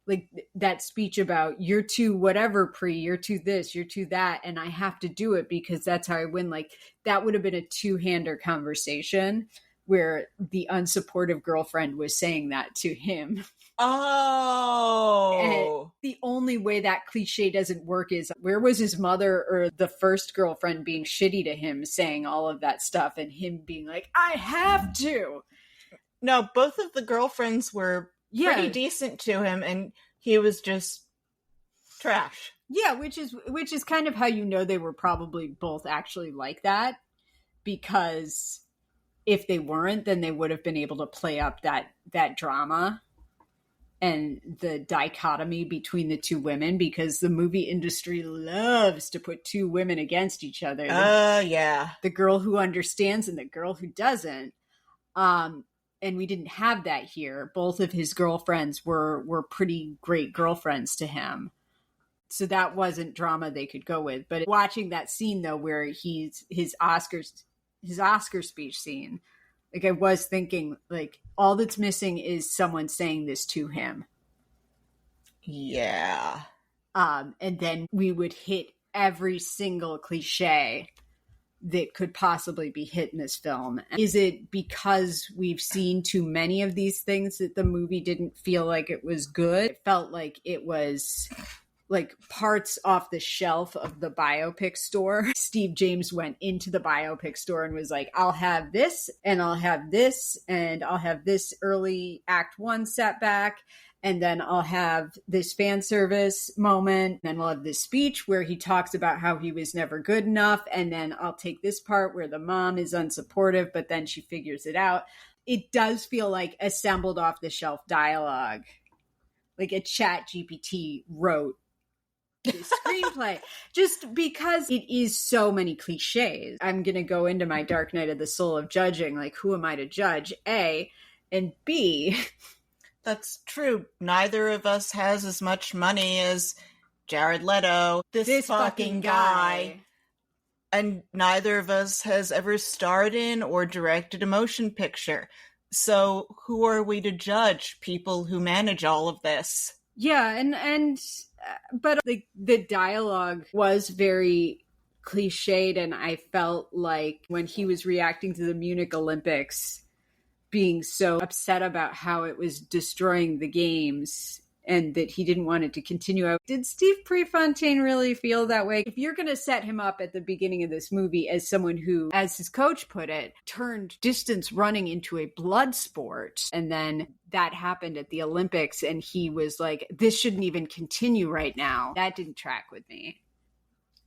like that speech about you're too whatever, Pre, you're too this, you're too that, and I have to do it because that's how I win. Like that would have been a two-hander conversation where the unsupportive girlfriend was saying that to him. Oh. And the only way that cliche doesn't work is where was his mother or the first girlfriend being shitty to him saying all of that stuff and him being like, I have to. No, both of the girlfriends were pretty decent to him, and he was just trash. Yeah, which is kind of how you know they were probably both actually like that, because if they weren't, then they would have been able to play up that drama and the dichotomy between the two women, because the movie industry loves to put two women against each other. Yeah. The girl who understands and the girl who doesn't. And we didn't have that here. Both of his girlfriends were pretty great girlfriends to him. So that wasn't drama they could go with. But watching that scene though, where his Oscar speech scene, like I was thinking, like all that's missing is someone saying this to him. Yeah. And then we would hit every single cliche that could possibly be hit in this film. Is it because we've seen too many of these things that the movie didn't feel like it was good? It felt like it was like parts off the shelf of the biopic store. Steve James went into the biopic store and was like, I'll have this, and I'll have this, and I'll have this early act one setback, And then I'll have this fan service moment. Then we'll have this speech where he talks about how he was never good enough. And then I'll take this part where the mom is unsupportive, but then she figures it out. It does feel like assembled off the shelf dialogue. Like a Chat GPT wrote the screenplay, just because it is so many cliches. I'm going to go into my dark night of the soul of judging. Like, who am I to judge? A, and B. That's true. Neither of us has as much money as Jared Leto, this fucking guy. And neither of us has ever starred in or directed a motion picture. So who are we to judge people who manage all of this? Yeah, but the dialogue was very cliched, and I felt like when he was reacting to the Munich Olympics, being so upset about how it was destroying the games and that he didn't want it to continue. Did Steve Prefontaine really feel that way? If you're going to set him up at the beginning of this movie as someone who, as his coach put it, turned distance running into a blood sport, and then that happened at the Olympics and he was like, this shouldn't even continue right now, that didn't track with me.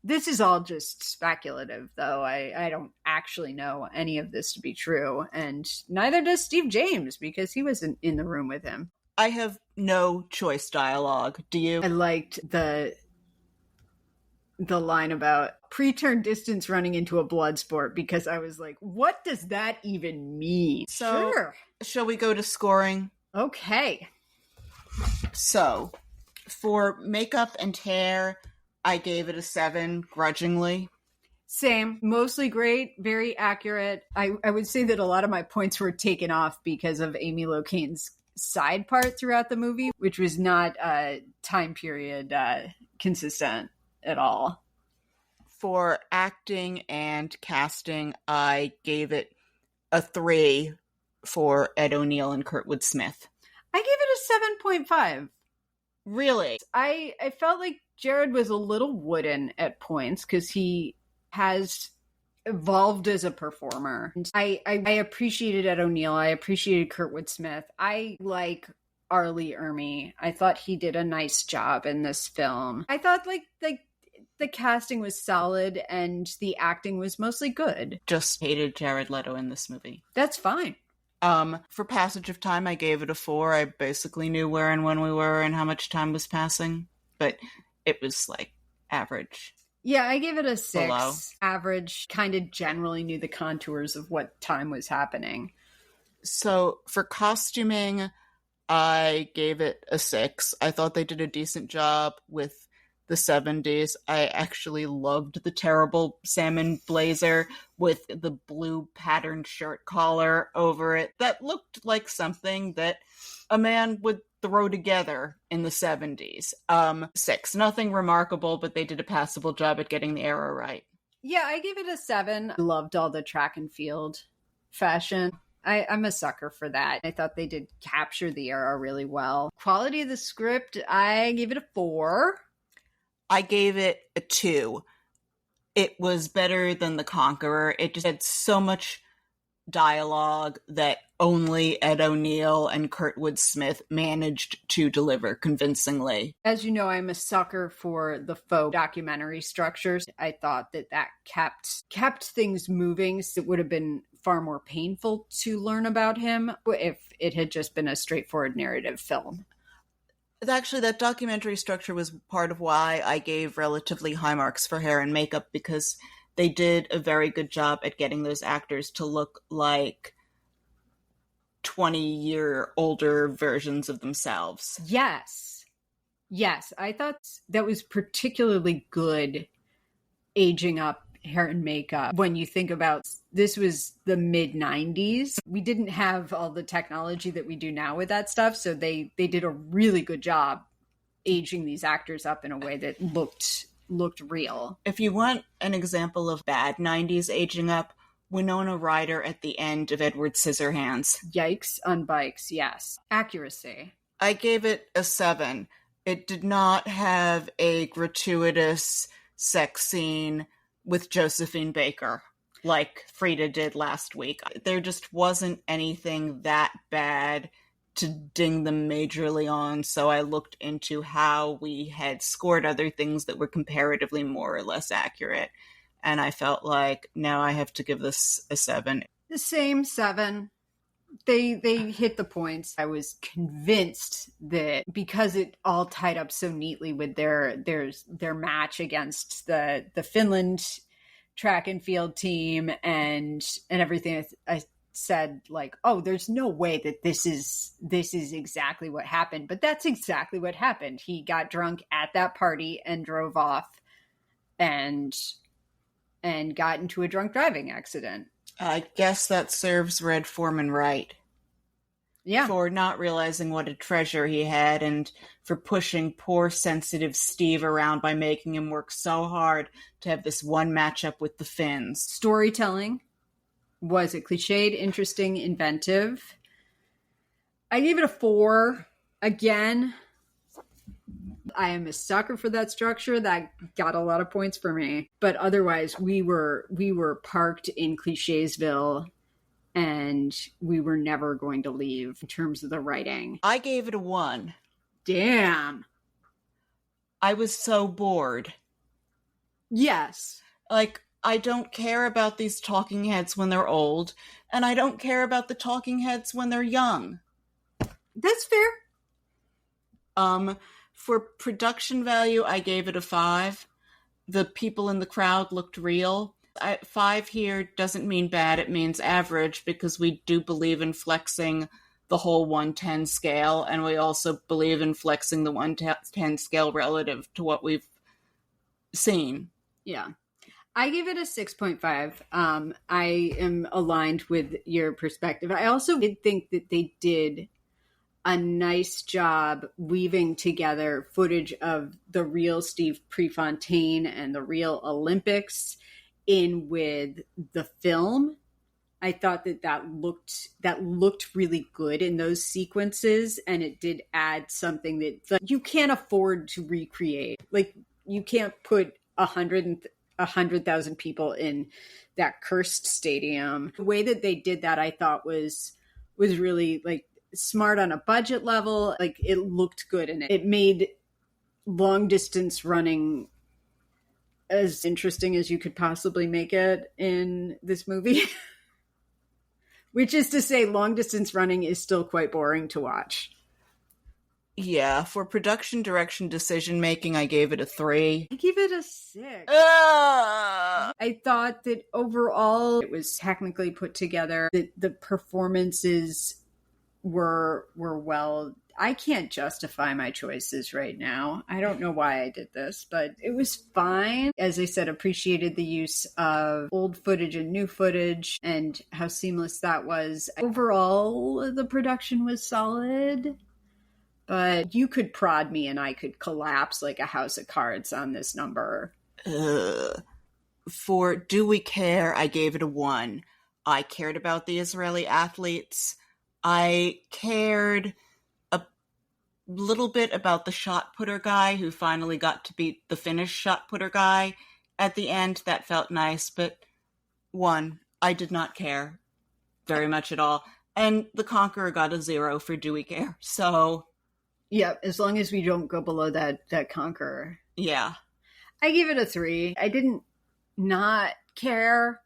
This is all just speculative, though. I don't actually know any of this to be true, and neither does Steve James, because he wasn't in the room with him. I have no choice dialogue. Do you? I liked the line about pre-turn distance running into a blood sport, because I was like, what does that even mean? So, sure. Shall we go to scoring? Okay. So, for makeup and hair, I gave it a 7, grudgingly. Same. Mostly great, very accurate. I would say that a lot of my points were taken off because of Amy Locane's side part throughout the movie, which was not time period consistent at all. For acting and casting, I gave it a 3 for Ed O'Neill and Kurtwood Smith. I gave it a 7.5. Really? I felt like Jared was a little wooden at points because he has evolved as a performer. I appreciated Ed O'Neill. I appreciated Kurtwood Smith. I like Arlie Ermey. I thought he did a nice job in this film. I thought like the casting was solid and the acting was mostly good. Just hated Jared Leto in this movie. That's fine. For passage of time, I gave it a 4. I basically knew where and when we were and how much time was passing, but it was like average. Yeah, I gave it a 6. Below. Average, kind of generally knew the contours of what time was happening. So for costuming, I gave it a 6. I thought they did a decent job with the 70s. I actually loved the terrible salmon blazer with the blue patterned shirt collar over it. That looked like something that a man would throw together in the 70s. 6. Nothing remarkable, but they did a passable job at getting the era right. Yeah, I gave it a 7. I loved all the track and field fashion. I'm a sucker for that. I thought they did capture the era really well. Quality of the script, I gave it a 4. I gave it a 2. It was better than The Conqueror. It just had so much dialogue that only Ed O'Neill and Kurtwood Smith managed to deliver convincingly. As you know, I'm a sucker for the faux documentary structures. I thought that kept things moving. So it would have been far more painful to learn about him if it had just been a straightforward narrative film. Actually, that documentary structure was part of why I gave relatively high marks for hair and makeup, because they did a very good job at getting those actors to look like 20-year older versions of themselves. Yes. I thought that was particularly good aging up hair and makeup. When you think about, this was the mid-90s. We didn't have all the technology that we do now with that stuff, so they did a really good job aging these actors up in a way that looked real. If you want an example of bad 90s aging up, Winona Ryder at the end of Edward Scissorhands. Yikes on bikes, yes. Accuracy. I gave it a 7. It did not have a gratuitous sex scene with Josephine Baker like Frida did last week. There just wasn't anything that bad to ding them majorly on, so I looked into how we had scored other things that were comparatively more or less accurate. And I felt like, now I have to give this a 7. The same 7. They hit the points. I was convinced that because it all tied up so neatly with their match against the Finland track and field team and everything, I said, like, oh, there's no way that this is exactly what happened. But that's exactly what happened. He got drunk at that party and drove off and got into a drunk driving accident. I guess that serves Red Foreman right. Yeah. For not realizing what a treasure he had, and for pushing poor, sensitive Steve around by making him work so hard to have this one matchup with the Finns. Storytelling. Was it cliched, interesting, inventive? I gave it a 4. Again, I am a sucker for that structure. That got a lot of points for me. But otherwise, we were parked in clichesville, and we were never going to leave in terms of the writing. I gave it a 1. Damn. I was so bored. Yes. Like, I don't care about these talking heads when they're old, and I don't care about the talking heads when they're young. That's fair. For production value, I gave it a 5. The people in the crowd looked real. 5 here doesn't mean bad, it means average, because we do believe in flexing the whole 110 scale, and we also believe in flexing the 110 scale relative to what we've seen. Yeah. I give it a 6.5. I am aligned with your perspective. I also did think that they did a nice job weaving together footage of the real Steve Prefontaine and the real Olympics in with the film. I thought that looked really good in those sequences, and it did add something that you can't afford to recreate. Like, you can't put 100,000 people in that cursed stadium. The way that they did that, I thought was really, like, smart on a budget level. Like, it looked good, and it made long distance running as interesting as you could possibly make it in this movie. Which is to say, long distance running is still quite boring to watch. Yeah, for production, direction, decision making, I gave it a 3. I give it a 6. I thought that overall it was technically put together. The performances were well. I can't justify my choices right now. I don't know why I did this, but it was fine. As I said, appreciated the use of old footage and new footage and how seamless that was. Overall, the production was solid, but you could prod me and I could collapse like a house of cards on this number. For Do We Care, I gave it a 1. I cared about the Israeli athletes. I cared little bit about the shot putter guy who finally got to beat the Finnish shot putter guy at the end. That felt nice, but 1, I did not care very much at all. And the Conqueror got a 0 for Do We Care. So yeah, as long as we don't go below that Conqueror. Yeah. I gave it a 3. I didn't not care.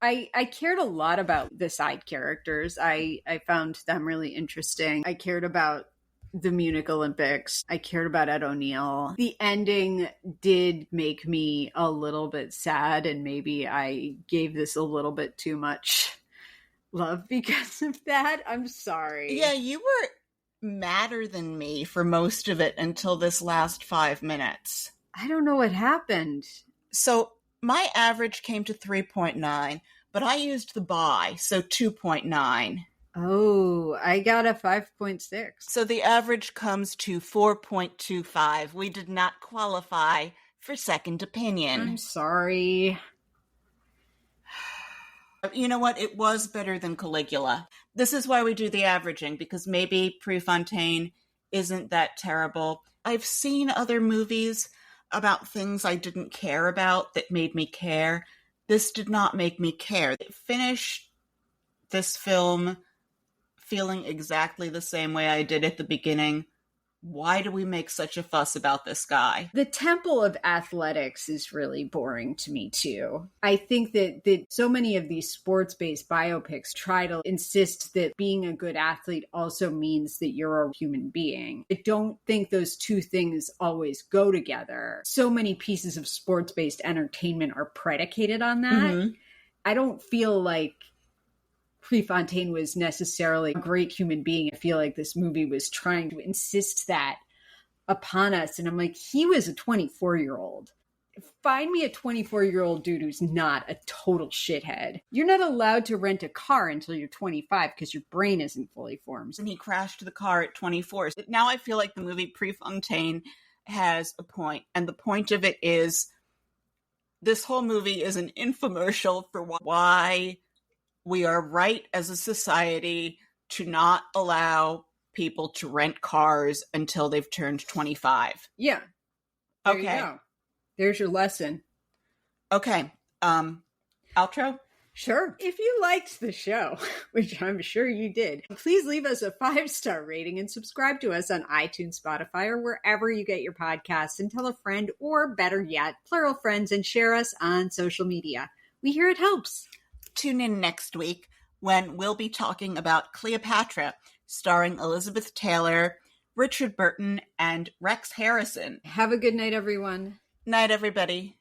I cared a lot about the side characters. I found them really interesting. I cared about the Munich Olympics. I cared about Ed O'Neill. The ending did make me a little bit sad, and maybe I gave this a little bit too much love because of that. I'm sorry. Yeah, you were madder than me for most of it until this last 5 minutes. I don't know what happened. So my average came to 3.9, but I used the buy, so 2.9. Oh, I got a 5.6. So the average comes to 4.25. We did not qualify for second opinion. I'm sorry. You know what? It was better than Caligula. This is why we do the averaging, because maybe Prefontaine isn't that terrible. I've seen other movies about things I didn't care about that made me care. This did not make me care. Finish this film feeling exactly the same way I did at the beginning. Why do we make such a fuss about this guy? The temple of athletics is really boring to me, too. I think that so many of these sports-based biopics try to insist that being a good athlete also means that you're a human being. I don't think those two things always go together. So many pieces of sports-based entertainment are predicated on that. Mm-hmm. I don't feel like Prefontaine was necessarily a great human being. I feel like this movie was trying to insist that upon us. And I'm like, he was a 24-year-old. Find me a 24-year-old dude who's not a total shithead. You're not allowed to rent a car until you're 25 because your brain isn't fully formed. And he crashed the car at 24. Now I feel like the movie Prefontaine has a point. And the point of it is this whole movie is an infomercial for why we are right as a society to not allow people to rent cars until they've turned 25. Yeah. There you go. There's your lesson. Okay. Outro? Sure. If you liked the show, which I'm sure you did, please leave us a 5-star rating and subscribe to us on iTunes, Spotify, or wherever you get your podcasts, and tell a friend, or better yet, plural friends, and share us on social media. We hear it helps. Tune in next week when we'll be talking about Cleopatra, starring Elizabeth Taylor, Richard Burton, and Rex Harrison. Have a good night, everyone. Night, everybody.